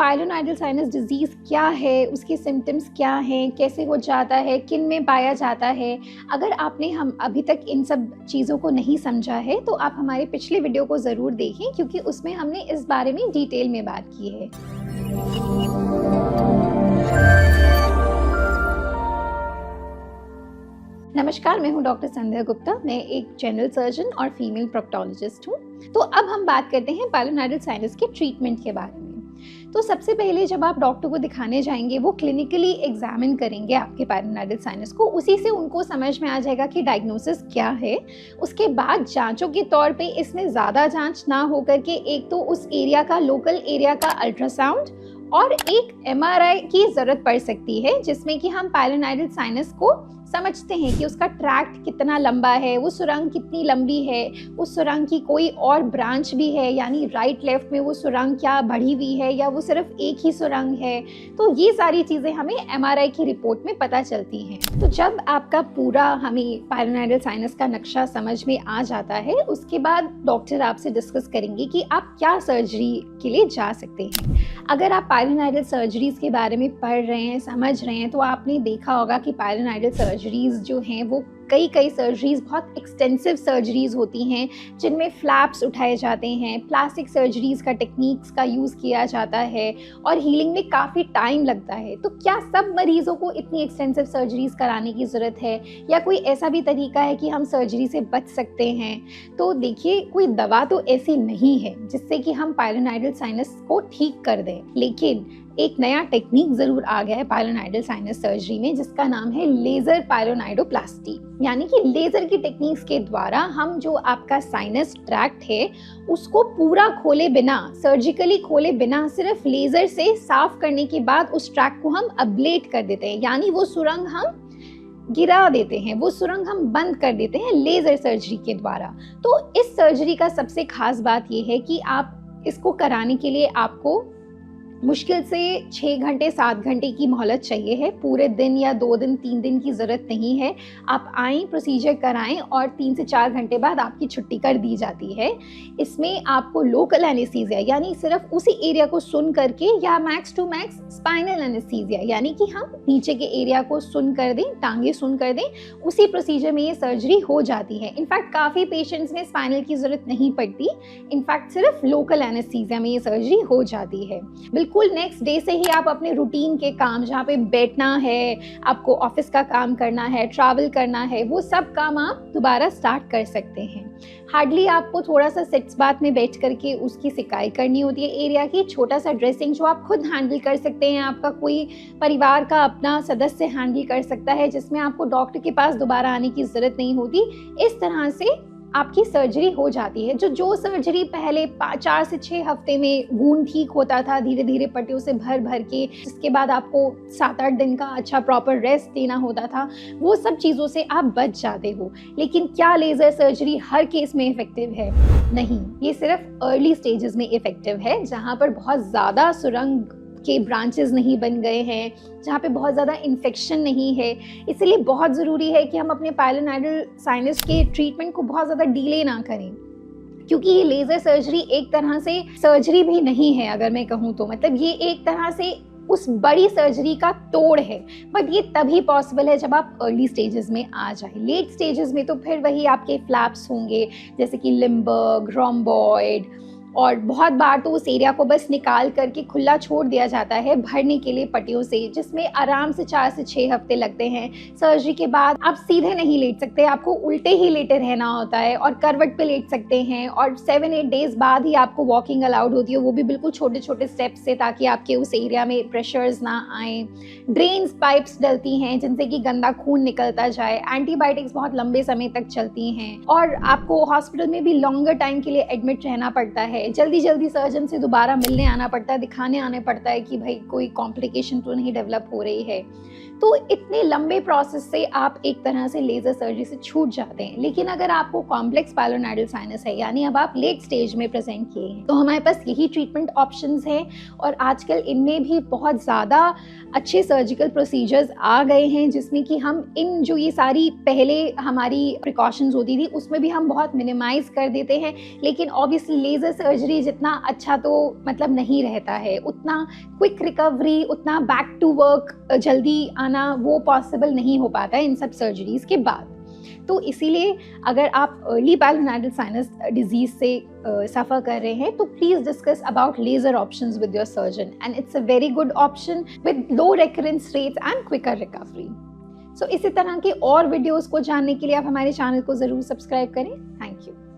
Pilonidal sinus disease क्या है, उसके सिम्टम्स क्या हैं, कैसे हो जाता है, किन में पाया जाता है। अगर आपने हम अभी तक इन सब चीज़ों को नहीं समझा है तो आप हमारे पिछले वीडियो को ज़रूर देखें, क्योंकि उसमें हमने इस बारे में डिटेल में बात की है। नमस्कार, मैं हूं डॉक्टर संध्या गुप्ता। मैं एक जनरल सर्जन और फीमेल प्रोक्टोलॉजिस्ट हूं। तो अब हम बात करते हैं पाइलोनाइडल साइनस के ट्रीटमेंट के बारे में। तो सबसे पहले जब आप डॉक्टर को दिखाने जाएंगे, वो क्लिनिकली एग्जामिन करेंगे आपके पाइलोनाइडल साइनस को। उसी से उनको समझ में आ जाएगा कि डायग्नोसिस क्या है। उसके बाद जांचों के तौर पे इसमें ज़्यादा जांच ना हो करके एक तो उस एरिया का, लोकल एरिया का अल्ट्रासाउंड और एक MRI की ज़रूरत पड़ सकती है, जिसमें कि हम पाइलोनाइडल साइनस को समझते हैं कि उसका ट्रैक्ट कितना लंबा है, वो सुरंग कितनी लंबी है, उस सुरंग की कोई और ब्रांच भी है, यानी राइट लेफ्ट में वो सुरंग क्या बढ़ी हुई है या वो सिर्फ एक ही सुरंग है। तो ये सारी चीज़ें हमें MRI की रिपोर्ट में पता चलती हैं। तो जब आपका पूरा हमें पाइलोनाइडल साइनस का नक्शा समझ में आ जाता है, उसके बाद डॉक्टर आपसे डिस्कस करेंगे कि आप क्या सर्जरी के लिए जा सकते हैं। अगर आप पाइलोनाइडल सर्जरीज के बारे में पढ़ रहे हैं, समझ रहे हैं, तो आपने देखा होगा कि पाइलोनाइडल सर्जरीज जो हैं वो कई सर्जरीज बहुत एक्सटेंसिव सर्जरीज होती हैं, जिनमें फ्लैप्स उठाए जाते हैं, प्लास्टिक सर्जरीज का टेक्निक्स का यूज़ किया जाता है और हीलिंग में काफ़ी टाइम लगता है। तो क्या सब मरीज़ों को इतनी एक्सटेंसिव सर्जरीज कराने की ज़रूरत है, या कोई ऐसा भी तरीका है कि हम सर्जरी से बच सकते हैं? तो देखिए, कोई दवा तो ऐसी नहीं है जिससे कि हम पाइलोनाइडल साइनस को ठीक कर दें, लेकिन एक नया टेक्निक ज़रूर आ गया है पाइलोनाइडल साइनस सर्जरी में, जिसका नाम है लेज़र पाइलोनाइडोप्लास्टी। यानी कि लेज़र की टेक्निक्स के द्वारा हम जो आपका साइनस ट्रैक्ट है उसको पूरा खोले बिना, सर्जिकली खोले बिना, सिर्फ लेज़र से साफ करने के बाद उस ट्रैक्ट को हम अब्लेट कर देते हैं, यानी वो सुरंग हम गिरा देते हैं, वो सुरंग हम बंद कर देते हैं लेज़र सर्जरी के द्वारा। तो इस सर्जरी का सबसे खास बात ये है कि आप इसको कराने के लिए आपको मुश्किल से 6 घंटे 7 घंटे की मोहलत चाहिए है। पूरे दिन या 2 दिन 3 दिन की ज़रूरत नहीं है। आप आएँ, प्रोसीजर कराएं और 3 से 4 घंटे बाद आपकी छुट्टी कर दी जाती है। इसमें आपको लोकल एनेस्थीसिया, यानी सिर्फ उसी एरिया को सुन करके, या max to max spinal anaesthesia, यानी कि हम नीचे के एरिया को सुन कर दें, टांगे सुन कर दें, उसी प्रोसीजर में ये सर्जरी हो जाती है। इनफैक्ट काफ़ी पेशेंट्स में स्पाइनल की ज़रूरत नहीं पड़ती। इनफैक्ट सिर्फ लोकल एनेस्थीसिया में ये सर्जरी हो जाती है। बिल्कुल नेक्स्ट डे से ही आप अपने रूटीन के काम, जहाँ पे बैठना है, आपको ऑफिस का काम करना है, ट्रैवल करना है, वो सब काम आप दोबारा स्टार्ट कर सकते हैं। हार्डली आपको थोड़ा सा सिट्स बाथ में बैठ करके उसकी सिकाई करनी होती है एरिया की। छोटा सा ड्रेसिंग जो आप खुद हैंडल कर सकते हैं, आपका कोई परिवार का अपना सदस्य हैंडल कर सकता है, जिसमें आपको डॉक्टर के पास दोबारा आने की ज़रूरत नहीं होती। इस तरह से आपकी सर्जरी हो जाती है। जो सर्जरी पहले 4 से 6 हफ्ते में वूंड ठीक होता था, धीरे धीरे पट्टियों से भर के, जिसके बाद आपको 7-8 दिन का अच्छा प्रॉपर रेस्ट देना होता था, वो सब चीज़ों से आप बच जाते हो। लेकिन क्या लेज़र सर्जरी हर केस में इफेक्टिव है? नहीं, ये सिर्फ अर्ली स्टेजेस में इफेक्टिव है, जहाँ पर बहुत ज़्यादा सुरंग के ब्रांचेस नहीं बन गए हैं, जहाँ पे बहुत ज़्यादा इन्फेक्शन नहीं है। इसलिए बहुत ज़रूरी है कि हम अपने पाइलोनाइडल साइनस के ट्रीटमेंट को बहुत ज़्यादा डिले ना करें, क्योंकि ये लेज़र सर्जरी एक तरह से सर्जरी भी नहीं है, अगर मैं कहूँ तो। मतलब ये एक तरह से उस बड़ी सर्जरी का तोड़ है, बट ये तभी पॉसिबल है जब आप अर्ली स्टेजेस में आ जाए। लेट स्टेजेस में तो फिर वही आपके फ्लैप्स होंगे, जैसे कि लिम्बर्ग, रोम्बॉइड, और बहुत बार तो उस एरिया को बस निकाल करके खुला छोड़ दिया जाता है भरने के लिए पट्टियों से, जिसमें आराम से 4 से 6 हफ्ते लगते हैं। सर्जरी के बाद आप सीधे नहीं लेट सकते, आपको उल्टे ही लेटे रहना होता है और करवट पे लेट सकते हैं, और 7-8 डेज बाद ही आपको वॉकिंग अलाउड होती है, वो भी बिल्कुल छोटे छोटे स्टेप्स से, ताकि आपके उस एरिया में प्रेशर्स ना आए। ड्रेन्स पाइप्स डलती हैं जिनसे कि गंदा खून निकलता जाए। एंटीबायोटिक्स बहुत लंबे समय तक चलती हैं, और आपको हॉस्पिटल में भी लॉन्गर टाइम के लिए एडमिट रहना पड़ता है। जल्दी सर्जन से दोबारा मिलने आना पड़ता है, दिखाने आने पड़ता है कि भाई कोई कॉम्प्लिकेशन तो नहीं डेवलप हो रही है। तो इतने लंबे प्रोसेस से आप एक तरह से लेज़र सर्जरी से छूट जाते हैं। लेकिन अगर आपको कॉम्प्लेक्स पाइलोनाइडल साइनस है, यानी अब आप लेट स्टेज में प्रेजेंट किए हैं, तो हमारे पास यही ट्रीटमेंट ऑप्शंस हैं। और आजकल इनमें भी बहुत ज़्यादा अच्छे सर्जिकल प्रोसीजर्स आ गए हैं, जिसमें कि हम इन जो ये सारी पहले हमारी प्रिकॉशंस होती थी उसमें भी हम बहुत मिनिमाइज़ कर देते हैं। लेकिन ऑब्वियसली लेज़र सर्जरी जितना अच्छा तो मतलब नहीं रहता है, उतना क्विक रिकवरी, उतना बैक टू वर्क जल्दी आना वो पॉसिबल नहीं हो पाता है इन सब सर्जरीज के बाद। तो इसीलिए अगर आप अर्ली बायोनाइडल साइनस डिजीज से सफ़र कर रहे हैं तो please discuss about laser options with your surgeon, and it's a very good option with low recurrence rates and quicker recovery. So इसी तरह के और वीडियोस को जानने के लिए आप हमारे चैनल को ज़रूर सब्सक्राइब करें। Thank you.